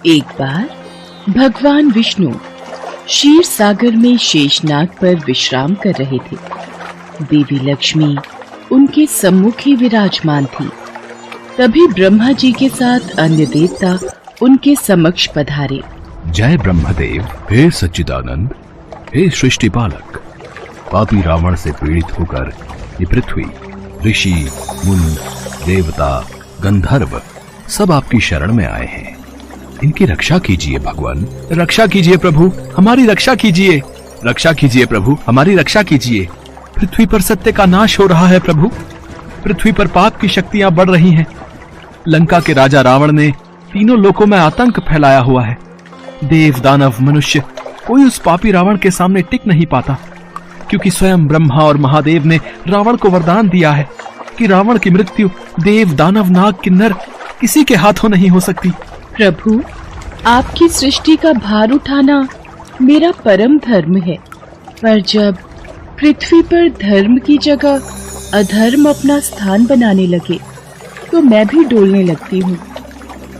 एक बार भगवान विष्णु क्षीर सागर में शेषनाग पर विश्राम कर रहे थे। देवी लक्ष्मी उनके सम्मुख ही विराजमान थी। तभी ब्रह्मा जी के साथ अन्य देवता उनके समक्ष पधारे। जय ब्रह्मदेव, हे सच्चिदानंद, हे सृष्टि पालक। पापी रावण से पीड़ित होकर ये पृथ्वी, ऋषि, मुनि, देवता, गंधर्व सब आपकी शरण में आए हैं। इनकी रक्षा कीजिए भगवान। रक्षा कीजिए प्रभु, हमारी रक्षा कीजिए। रक्षा कीजिए प्रभु, हमारी रक्षा कीजिए। पृथ्वी पर सत्य का नाश हो रहा है प्रभु। पृथ्वी पर पाप की शक्तियां बढ़ रही हैं। लंका के राजा रावण ने तीनों लोकों में आतंक फैलाया हुआ है। देव, दानव, मनुष्य कोई उस पापी रावण के सामने टिक नहीं पाता, क्योंकि स्वयं ब्रह्मा और महादेव ने रावण को वरदान दिया है कि रावण की मृत्यु देव, दानव, नाग, किन्नर किसी के हाथों नहीं हो सकती। प्रभु, आपकी सृष्टि का भार उठाना मेरा परम धर्म है, पर जब पृथ्वी पर धर्म की जगह अधर्म अपना स्थान बनाने लगे तो मैं भी डोलने लगती हूँ।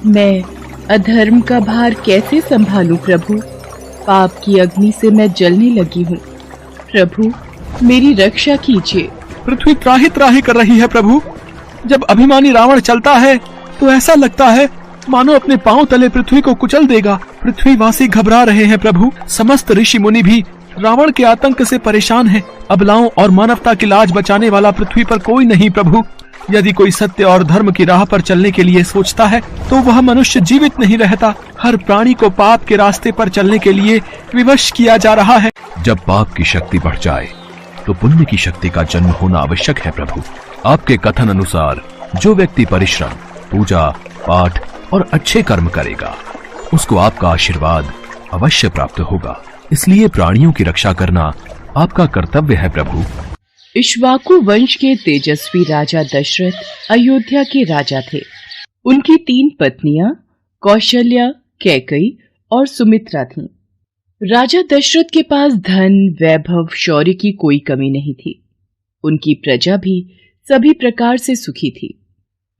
मैं अधर्म का भार कैसे संभालूं प्रभु? पाप की अग्नि से मैं जलने लगी हूँ। प्रभु, मेरी रक्षा कीजिए। पृथ्वी त्राहि त्राहि कर रही है प्रभु। जब अभिमानी रावण चलता है तो ऐसा लगता है मानो अपने पांव तले पृथ्वी को कुचल देगा। पृथ्वीवासी घबरा रहे हैं प्रभु। समस्त ऋषि मुनि भी रावण के आतंक से परेशान हैं। अबलाओं और मानवता की लाज बचाने वाला पृथ्वी पर कोई नहीं प्रभु। यदि कोई सत्य और धर्म की राह पर चलने के लिए सोचता है तो वह मनुष्य जीवित नहीं रहता। हर प्राणी को पाप के रास्ते पर चलने के लिए विवश किया जा रहा है। जब पाप की शक्ति बढ़ जाए तो पुण्य की शक्ति का जन्म होना आवश्यक है प्रभु। आपके कथन अनुसार जो व्यक्ति परिश्रम, पूजा, पाठ और अच्छे कर्म करेगा उसको आपका आशीर्वाद अवश्य प्राप्त होगा। इसलिए प्राणियों की रक्षा करना आपका कर्तव्य है प्रभु। इक्ष्वाकु वंश के तेजस्वी राजा दशरथ अयोध्या के राजा थे। उनकी 3 पत्नियां कौशल्या, कैकई और सुमित्रा थीं। राजा दशरथ के पास धन, वैभव, शौर्य की कोई कमी नहीं थी। उनकी प्रजा भी सभी प्रकार से सुखी थी,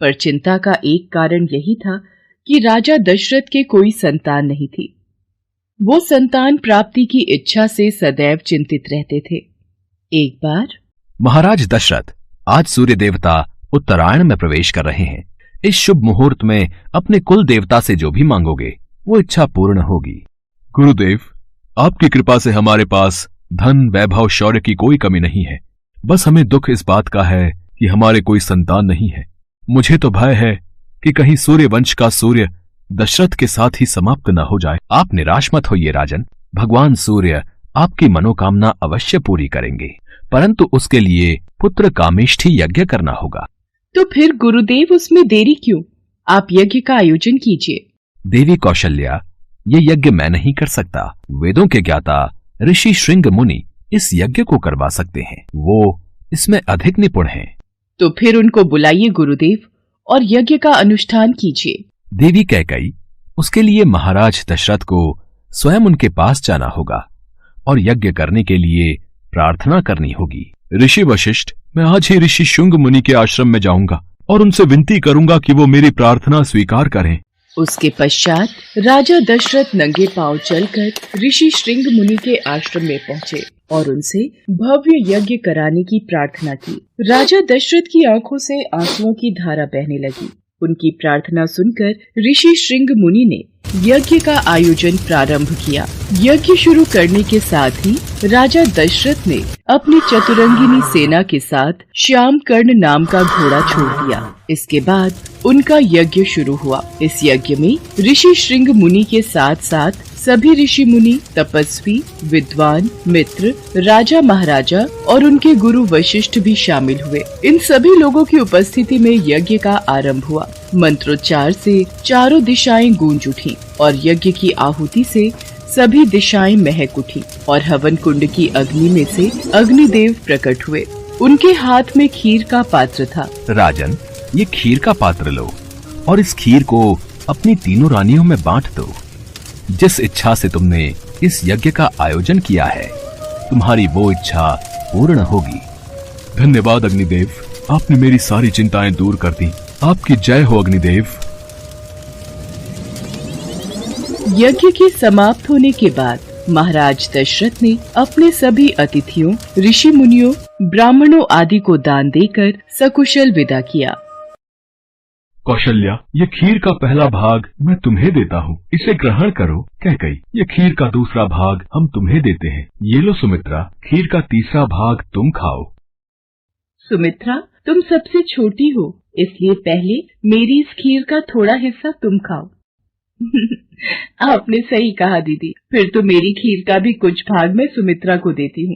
पर चिंता का एक कारण यही था कि राजा दशरथ के कोई संतान नहीं थी। वो संतान प्राप्ति की इच्छा से सदैव चिंतित रहते थे। एक बार, महाराज दशरथ, आज सूर्य देवता उत्तरायण में प्रवेश कर रहे हैं। इस शुभ मुहूर्त में अपने कुल देवता से जो भी मांगोगे वो इच्छा पूर्ण होगी। गुरुदेव, आपकी कृपा से हमारे पास धन, वैभव, शौर्य की कोई कमी नहीं है। बस हमें दुख इस बात का है कि हमारे कोई संतान नहीं है। मुझे तो भय है कि कहीं सूर्य वंश का सूर्य दशरथ के साथ ही समाप्त न हो जाए। आप निराश मत होइए राजन। भगवान सूर्य आपकी मनोकामना अवश्य पूरी करेंगे, परंतु उसके लिए पुत्र कामेष्ठी यज्ञ करना होगा। तो फिर गुरुदेव, उसमें देरी क्यों? आप यज्ञ का आयोजन कीजिए। देवी कौशल्या, ये यज्ञ मैं नहीं कर सकता। वेदों के ज्ञाता ऋषि श्रृंग मुनि इस यज्ञ को करवा सकते हैं। वो इसमें अधिक निपुण हैं। तो फिर उनको बुलाइए गुरुदेव और यज्ञ का अनुष्ठान कीजिए। देवी कैकई, उसके लिए महाराज दशरथ को स्वयं उनके पास जाना होगा और यज्ञ करने के लिए प्रार्थना करनी होगी। ऋषि वशिष्ठ, मैं आज ही ऋषि शुंग मुनि के आश्रम में जाऊंगा और उनसे विनती करूंगा कि वो मेरी प्रार्थना स्वीकार करें। उसके पश्चात राजा दशरथ नंगे पांव चलकर ऋषि श्रृंग मुनि के आश्रम में पहुंचे और उनसे भव्य यज्ञ कराने की प्रार्थना की। राजा दशरथ की आंखों से आंसुओं की धारा बहने लगी। उनकी प्रार्थना सुनकर ऋषि श्रृंग मुनि ने यज्ञ का आयोजन प्रारंभ किया। यज्ञ शुरू करने के साथ ही राजा दशरथ ने अपनी चतुरंगिनी सेना के साथ श्याम कर्ण नाम का घोड़ा छोड़ दिया। इसके बाद उनका यज्ञ शुरू हुआ। इस यज्ञ में ऋषि श्रृंग मुनि के साथ साथ सभी ऋषि मुनि, तपस्वी, विद्वान, मित्र, राजा महाराजा और उनके गुरु वशिष्ठ भी शामिल हुए। इन सभी लोगों की उपस्थिति में यज्ञ का आरंभ हुआ। मंत्रोच्चार से चारों दिशाएं गूंज उठी और यज्ञ की आहुति से सभी दिशाएं महक उठी और हवन कुंड की अग्नि में से अग्निदेव प्रकट हुए। उनके हाथ में खीर का पात्र था। राजन, ये खीर का पात्र लो और इस खीर को अपनी तीनों रानियों में बांट दो। जिस इच्छा से तुमने इस यज्ञ का आयोजन किया है, तुम्हारी वो इच्छा पूर्ण होगी। धन्यवाद अग्निदेव, आपने मेरी सारी चिंताएं दूर कर दी। आपकी जय हो अग्निदेव। यज्ञ के समाप्त होने के बाद महाराज दशरथ ने अपने सभी अतिथियों, ऋषि मुनियों, ब्राह्मणों आदि को दान देकर सकुशल विदा किया। कौशल्या, ये खीर का पहला भाग मैं तुम्हें देता हूँ, इसे ग्रहण करो। कैकई, ये खीर का दूसरा भाग हम तुम्हें देते हैं। ये लो सुमित्रा, खीर का तीसरा भाग तुम खाओ। सुमित्रा, तुम सबसे छोटी हो, इसलिए पहले मेरी इस खीर का थोड़ा हिस्सा तुम खाओ। आपने सही कहा दीदी, फिर तो मेरी खीर का भी कुछ भाग मैं सुमित्रा को देती हूँ।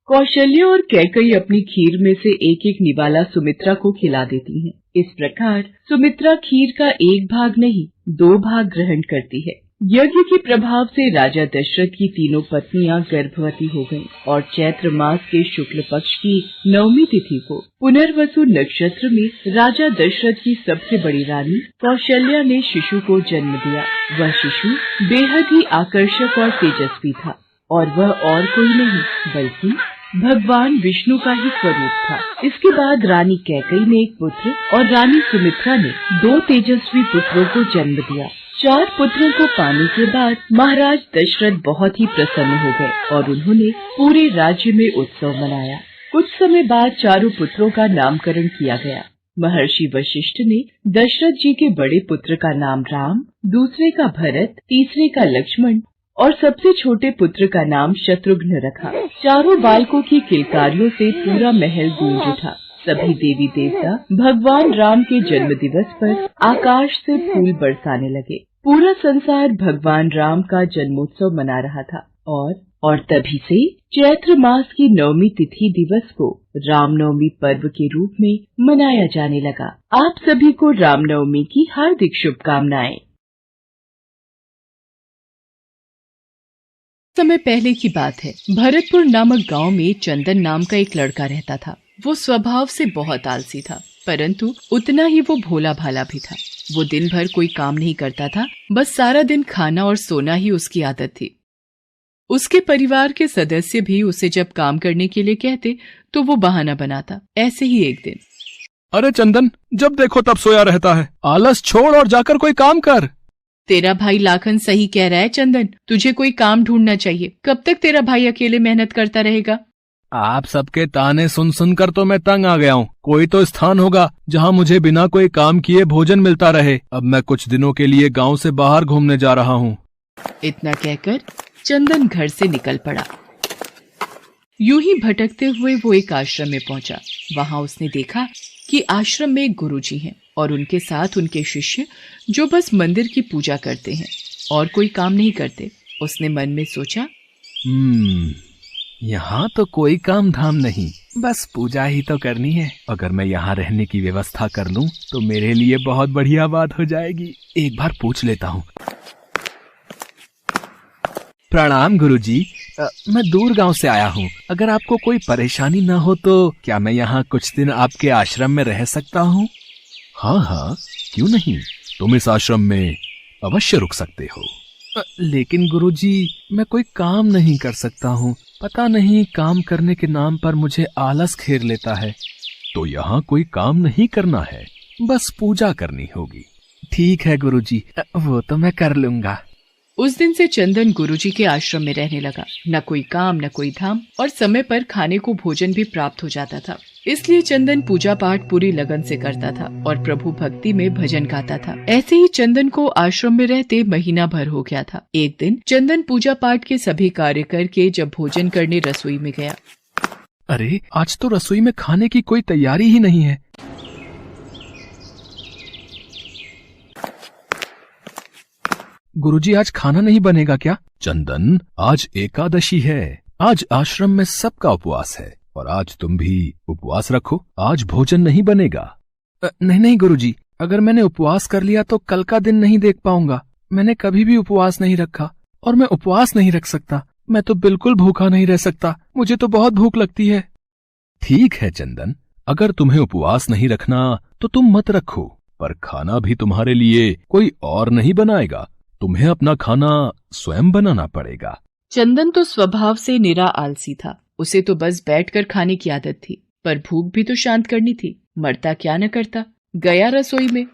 कौशल्य और कैकई अपनी खीर में से एक एक निवाला सुमित्रा को खिला देती हैं। इस प्रकार सुमित्रा खीर का एक भाग नहीं, 2 भाग ग्रहण करती है। यज्ञ के प्रभाव से राजा दशरथ की तीनों पत्नियां गर्भवती हो गईं और चैत्र मास के शुक्ल पक्ष की 9वीं तिथि को पुनर्वसु नक्षत्र में राजा दशरथ की सबसे बड़ी रानी कौशल्या ने शिशु को जन्म दिया। वह शिशु बेहद ही आकर्षक और तेजस्वी था और वह और कोई नहीं बल्कि भगवान विष्णु का ही स्वरूप था। इसके बाद रानी कैकई ने एक पुत्र और रानी सुमित्रा ने 2 तेजस्वी पुत्रों को जन्म दिया। 4 पुत्रों को पाने के बाद महाराज दशरथ बहुत ही प्रसन्न हो गए और उन्होंने पूरे राज्य में उत्सव मनाया। कुछ समय बाद चारों पुत्रों का नामकरण किया गया। महर्षि वशिष्ठ ने दशरथ जी के बड़े पुत्र का नाम राम, दूसरे का भरत, तीसरे का लक्ष्मण और सबसे छोटे पुत्र का नाम शत्रुघ्न रखा। चारों बालकों की किलकारियों से पूरा महल गूंज उठा। सभी देवी देवता भगवान राम के जन्म दिवस पर आकाश से फूल बरसाने लगे। पूरा संसार भगवान राम का जन्मोत्सव मना रहा था और तभी से चैत्र मास की 9वीं तिथि दिवस को रामनवमी पर्व के रूप में मनाया जाने लगा। आप सभी को रामनवमी की हार्दिक शुभकामनाएं। समय पहले की बात है। भरतपुर नामक गांव में चंदन नाम का एक लड़का रहता था। वो स्वभाव से बहुत आलसी था, परंतु उतना ही वो भोला भाला भी था। वो दिन भर कोई काम नहीं करता था, बस सारा दिन खाना और सोना ही उसकी आदत थी। उसके परिवार के सदस्य भी उसे जब काम करने के लिए कहते तो वो बहाना बनाता। ऐसे ही एक दिन, अरे चंदन, जब देखो तब सोया रहता है, आलस छोड़ और जाकर कोई काम कर। तेरा भाई लाखन सही कह रहा है चंदन, तुझे कोई काम ढूंढना चाहिए। कब तक तेरा भाई अकेले मेहनत करता रहेगा? आप सबके ताने सुन सुनकर तो मैं तंग आ गया हूँ। कोई तो स्थान होगा जहाँ मुझे बिना कोई काम किए भोजन मिलता रहे। अब मैं कुछ दिनों के लिए गांव से बाहर घूमने जा रहा हूँ। इतना कहकर चंदन घर से निकल पड़ा। यूं ही भटकते हुए वो एक आश्रम में पहुंचा। वहां उसने देखा कि आश्रम में एक गुरुजी हैं और उनके साथ उनके शिष्य जो बस मंदिर की पूजा करते हैं और कोई काम नहीं करते। उसने मन में सोचा, यहाँ तो कोई काम धाम नहीं, बस पूजा ही तो करनी है। अगर मैं यहाँ रहने की व्यवस्था कर लूँ तो मेरे लिए बहुत बढ़िया बात हो जाएगी। एक बार पूछ लेता हूँ। प्रणाम गुरुजी, मैं दूर गांव से आया हूँ। अगर आपको कोई परेशानी न हो तो क्या मैं यहाँ कुछ दिन आपके आश्रम में रह सकता हूँ? हाँ हाँ, क्यों नहीं, तुम इस आश्रम में अवश्य रुक सकते हो। लेकिन गुरुजी, मैं कोई काम नहीं कर सकता हूँ। पता नहीं काम करने के नाम पर मुझे आलस घेर लेता है। तो यहाँ कोई काम नहीं करना है, बस पूजा करनी होगी। ठीक है गुरुजी, वो तो मैं कर लूंगा। उस दिन से चंदन गुरुजी के आश्रम में रहने लगा। न कोई काम न कोई धाम और समय पर खाने को भोजन भी प्राप्त हो जाता था। इसलिए चंदन पूजा पाठ पूरी लगन से करता था और प्रभु भक्ति में भजन गाता था। ऐसे ही चंदन को आश्रम में रहते महीना भर हो गया था। एक दिन चंदन पूजा पाठ के सभी कार्य करके जब भोजन करने रसोई में गया, अरे आज तो रसोई में खाने की कोई तैयारी ही नहीं है। गुरुजी, आज खाना नहीं बनेगा क्या? चंदन, आज एकादशी है। आज आश्रम में सबका उपवास है और आज तुम भी उपवास रखो। आज भोजन नहीं बनेगा। नहीं नहीं गुरुजी, अगर मैंने उपवास कर लिया तो कल का दिन नहीं देख पाऊंगा। मैंने कभी भी उपवास नहीं रखा और मैं उपवास नहीं रख सकता। मैं तो बिल्कुल भूखा नहीं रह सकता। मुझे तो बहुत भूख लगती है। ठीक है चंदन, अगर तुम्हें उपवास नहीं रखना तो तुम मत रखो, पर खाना भी तुम्हारे लिए कोई और नहीं बनाएगा। तुम्हें अपना खाना स्वयं बनाना पड़ेगा। चंदन तो स्वभाव से निरा आलसी था। उसे तो बस बैठकर खाने की आदत थी, पर भूख भी तो शांत करनी थी। मरता क्या न करता। गया रसोई में,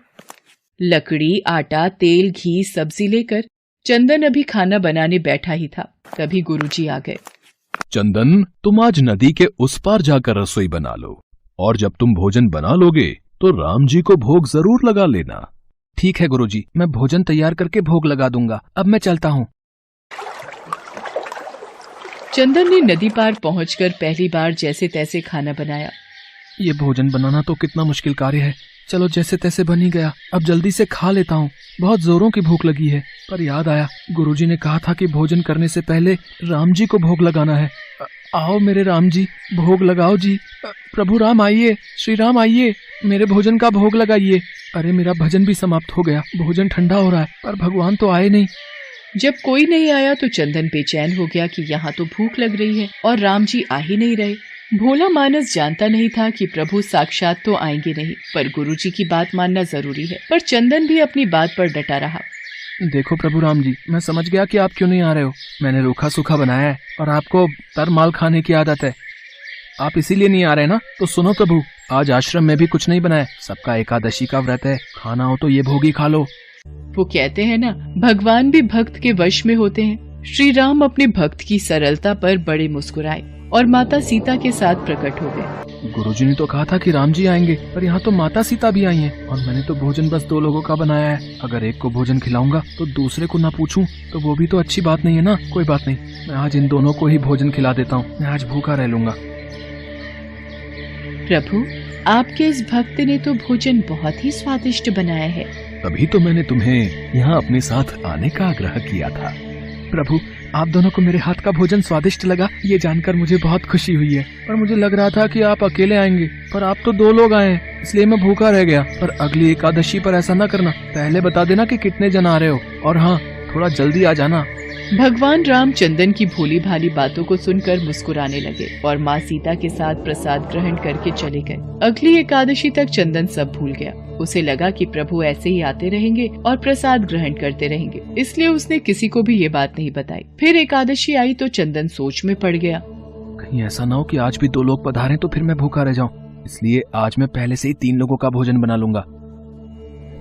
लकड़ी, आटा, तेल, घी, सब्जी लेकर चंदन अभी खाना बनाने बैठा ही था, तभी गुरुजी आ गए। चंदन, तुम आज नदी के उस पार जाकर रसोई बना लो, और जब तुम भोजन बना लोगे तो राम जी को भोग जरूर लगा लेना। ठीक है गुरुजी, मैं भोजन तैयार करके भोग लगा दूंगा। अब मैं चलता हूँ। चंदन ने नदी पार पहुंचकर पहली बार जैसे तैसे खाना बनाया। ये भोजन बनाना तो कितना मुश्किल कार्य है। चलो जैसे तैसे बन ही गया, अब जल्दी से खा लेता हूँ। बहुत जोरों की भूख लगी है। पर याद आया, गुरुजी ने कहा था कि भोजन करने से पहले राम जी को भोग लगाना है। आओ मेरे राम जी, भोग लगाओ जी। प्रभु राम आइए, श्री राम आइए, मेरे भोजन का भोग लगाइए। अरे मेरा भजन भी समाप्त हो गया, भोजन ठंडा हो रहा है, पर भगवान तो आए नहीं। जब कोई नहीं आया तो चंदन बेचैन हो गया कि यहाँ तो भूख लग रही है और राम जी आ ही नहीं रहे। भोला मानस जानता नहीं था कि प्रभु साक्षात तो आएंगे नहीं, पर गुरुजी की बात मानना जरूरी है। पर चंदन भी अपनी बात पर डटा रहा। देखो प्रभु राम जी, मैं समझ गया कि आप क्यों नहीं आ रहे हो। मैंने रूखा सूखा बनाया है और आपको तर माल खाने की आदत है। आप इसीलिए नहीं आ रहे ना? तो सुनो प्रभु, आज आश्रम में भी कुछ नहीं बनाया। सबका एकादशी का व्रत है, खाना हो तो ये भोगी खा लो। वो कहते हैं ना, भगवान भी भक्त के वश में होते हैं। श्री राम अपने भक्त की सरलता पर बड़े मुस्कुराए और माता सीता के साथ प्रकट हो गए। गुरुजी ने तो कहा था कि राम जी आएंगे, पर यहाँ तो माता सीता भी आई हैं और मैंने तो भोजन बस 2 लोगों का बनाया है। अगर एक को भोजन खिलाऊंगा तो दूसरे को ना पूछूं तो वो भी तो अच्छी बात नहीं है ना। कोई बात नहीं, मैं आज इन दोनों को ही भोजन खिला देता हूँ। मैं आज भूखा रह लूंगा। प्रभु, आपके इस भक्त ने तो भोजन बहुत ही स्वादिष्ट बनाया है। तभी तो मैंने तुम्हें यहाँ अपने साथ आने का आग्रह किया था। प्रभु, आप दोनों को मेरे हाथ का भोजन स्वादिष्ट लगा, ये जानकर मुझे बहुत खुशी हुई है। पर मुझे लग रहा था कि आप अकेले आएंगे, पर आप तो 2 लोग आए हैं, इसलिए मैं भूखा रह गया। पर अगली एकादशी पर ऐसा न करना, पहले बता देना कि कितने जन आ रहे हो, और हाँ, थोड़ा जल्दी आ जाना। भगवान राम चंदन की भोली भाली बातों को सुनकर मुस्कुराने लगे और माँ सीता के साथ प्रसाद ग्रहण करके चले गए। अगली एकादशी तक चंदन सब भूल गया। उसे लगा कि प्रभु ऐसे ही आते रहेंगे और प्रसाद ग्रहण करते रहेंगे, इसलिए उसने किसी को भी ये बात नहीं बताई। फिर एकादशी आई तो चंदन सोच में पड़ गया। कहीं ऐसा ना हो कि आज भी 2 लोग पधारे तो फिर मैं भूखा रह जाऊं। इसलिए आज मैं पहले से ही 3 लोगों का भोजन बना लूंगा।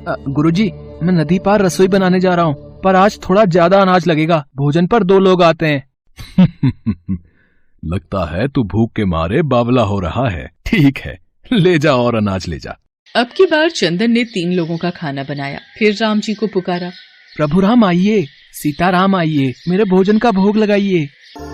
गुरुजी, मैं नदी पार रसोई बनाने जा रहा हूँ, पर आज थोड़ा ज्यादा अनाज लगेगा। भोजन पर 2 लोग आते हैं। लगता है तू भूख के मारे बावला हो रहा है। ठीक है, ले जा और अनाज ले जा। अब की बार चंदन ने 3 लोगों का खाना बनाया। फिर राम जी को पुकारा, प्रभु राम आइए, सीता राम आइए, मेरे भोजन का भोग लगाइए।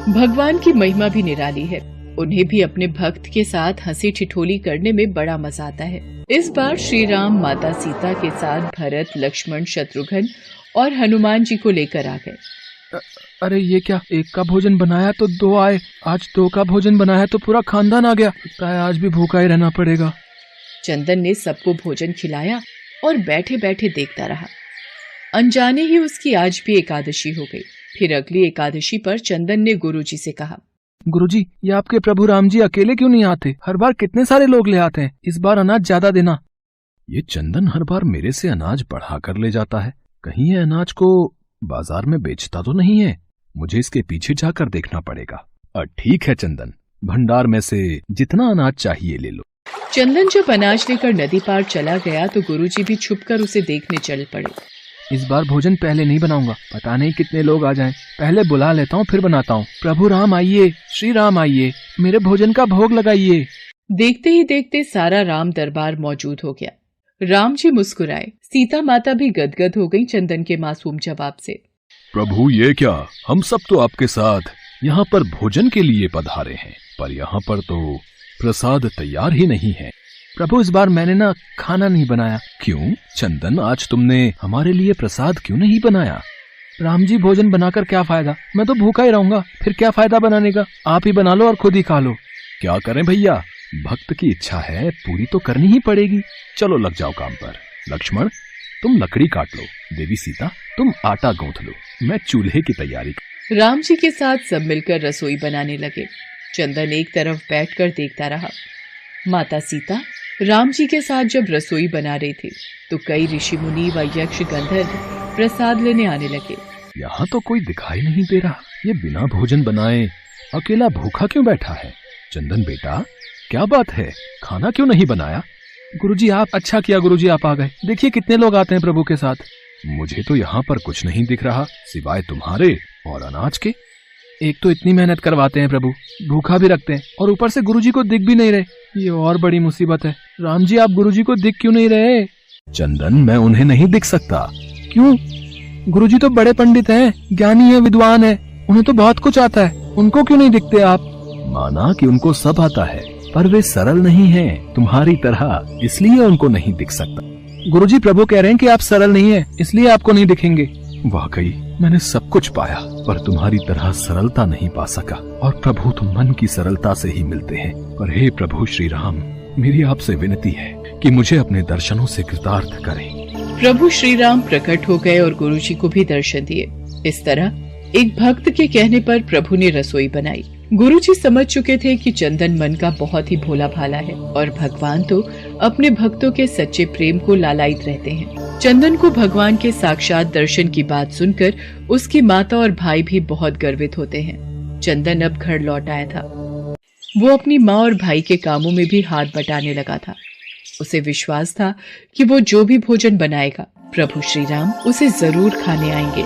भगवान की महिमा भी निराली है। उन्हें भी अपने भक्त के साथ हंसी ठिठोली करने में बड़ा मजा आता है। इस बार श्री राम माता सीता के साथ भरत, लक्ष्मण, शत्रुघ्न और हनुमान जी को लेकर आ गए। अरे ये क्या, एक का भोजन बनाया तो 2 आए, आज 2 का भोजन बनाया तो पूरा खानदान आ गया। लगता है आज भी भूखा ही रहना पड़ेगा। चंदन ने सबको भोजन खिलाया और बैठे बैठे देखता रहा। अनजाने ही उसकी आज भी एकादशी हो गई। फिर अगली एकादशी पर चंदन ने गुरुजी से कहा, गुरुजी, ये आपके प्रभु राम जी अकेले क्यों नहीं आते? हर बार कितने सारे लोग ले आते हैं, इस बार अनाज ज्यादा देना। ये चंदन हर बार मेरे से अनाज बढ़ा कर ले जाता है। कहीं ये अनाज को बाजार में बेचता तो नहीं है। मुझे इसके पीछे जाकर देखना पड़ेगा। ठीक है चंदन, भंडार में से जितना अनाज चाहिए ले लो। चंदन जब अनाज लेकर नदी पार चला गया तो गुरुजी भी छुपकर उसे देखने चल पड़े। इस बार भोजन पहले नहीं बनाऊंगा, पता नहीं कितने लोग आ जाएं। पहले बुला लेता हूँ, फिर बनाता हूँ। प्रभु राम आइए, श्री राम आइए, मेरे भोजन का भोग लगाइए। देखते ही देखते सारा राम दरबार मौजूद हो गया। राम जी मुस्कुराए। सीता माता भी गदगद हो गई चंदन के मासूम जवाब से। प्रभु ये क्या, हम सब तो आपके साथ यहाँ पर भोजन के लिए पधारे हैं, पर यहाँ पर तो प्रसाद तैयार ही नहीं है। प्रभु, इस बार मैंने ना खाना नहीं बनाया। क्यों चंदन, आज तुमने हमारे लिए प्रसाद क्यों नहीं बनाया? राम जी, भोजन बनाकर क्या फायदा, मैं तो भूखा ही रहूंगा। फिर क्या फायदा बनाने का, आप ही बना लो और खुद ही खा लो। क्या करें भैया, भक्त की इच्छा है, पूरी तो करनी ही पड़ेगी। चलो लग जाओ काम पर। लक्ष्मण, तुम लकड़ी काट लो। देवी सीता, तुम आटा गूंथ लो। मैं चूल्हे की तैयारी। राम जी के साथ सब मिलकर रसोई बनाने लगे। चंदन एक तरफ बैठकर देखता रहा। माता सीता राम जी के साथ जब रसोई बना रहे थे तो कई ऋषि मुनि व यक्ष गंधर्व प्रसाद लेने आने लगे। यहाँ तो कोई दिखाई नहीं दे रहा। ये बिना भोजन बनाए अकेला भूखा क्यों बैठा है? चंदन बेटा, क्या बात है, खाना क्यों नहीं बनाया? गुरुजी, आप अच्छा किया, गुरुजी आप आ गए। देखिए कितने लोग आते हैं प्रभु के साथ। मुझे तो यहाँ पर कुछ नहीं दिख रहा सिवाय तुम्हारे और अनाज के। एक तो इतनी मेहनत करवाते हैं प्रभु, भूखा भी रखते हैं और ऊपर से गुरुजी को दिख भी नहीं रहे। ये और बड़ी मुसीबत है। राम जी, आप गुरुजी को दिख क्यों नहीं रहे? चंदन, मैं उन्हें नहीं दिख सकता। क्यों? गुरुजी तो बड़े पंडित हैं, ज्ञानी है, विद्वान है, उन्हें तो बहुत कुछ आता है, उनको क्यों नहीं दिखते आप? माना कि उनको सब आता है, पर वे सरल नहीं हैं तुम्हारी तरह, इसलिए उनको नहीं दिख सकता। गुरुजी, प्रभु कह रहे हैं कि आप सरल नहीं हैं, इसलिए आपको नहीं दिखेंगे। वाकई मैंने सब कुछ पाया, पर तुम्हारी तरह सरलता नहीं पा सका। और प्रभु, तुम मन की सरलता से ही मिलते हैं। पर हे प्रभु श्री राम, मेरी आपसे विनती है कि मुझे अपने दर्शनों से कृतार्थ करें। प्रभु श्री राम प्रकट हो गए और गुरुजी को भी दर्शन दिए। इस तरह एक भक्त के कहने पर प्रभु ने रसोई बनाई। गुरुजी समझ चुके थे कि चंदन मन का बहुत ही भोला भाला है और भगवान तो अपने भक्तों के सच्चे प्रेम को लालायित रहते हैं। चंदन को भगवान के साक्षात दर्शन की बात सुनकर उसकी माता और भाई भी बहुत गर्वित होते हैं। चंदन अब घर लौट आया था। वो अपनी माँ और भाई के कामों में भी हाथ बटाने लगा था। उसे विश्वास था कि वो जो भी भोजन बनाएगा, प्रभु श्री राम उसे जरूर खाने आएंगे।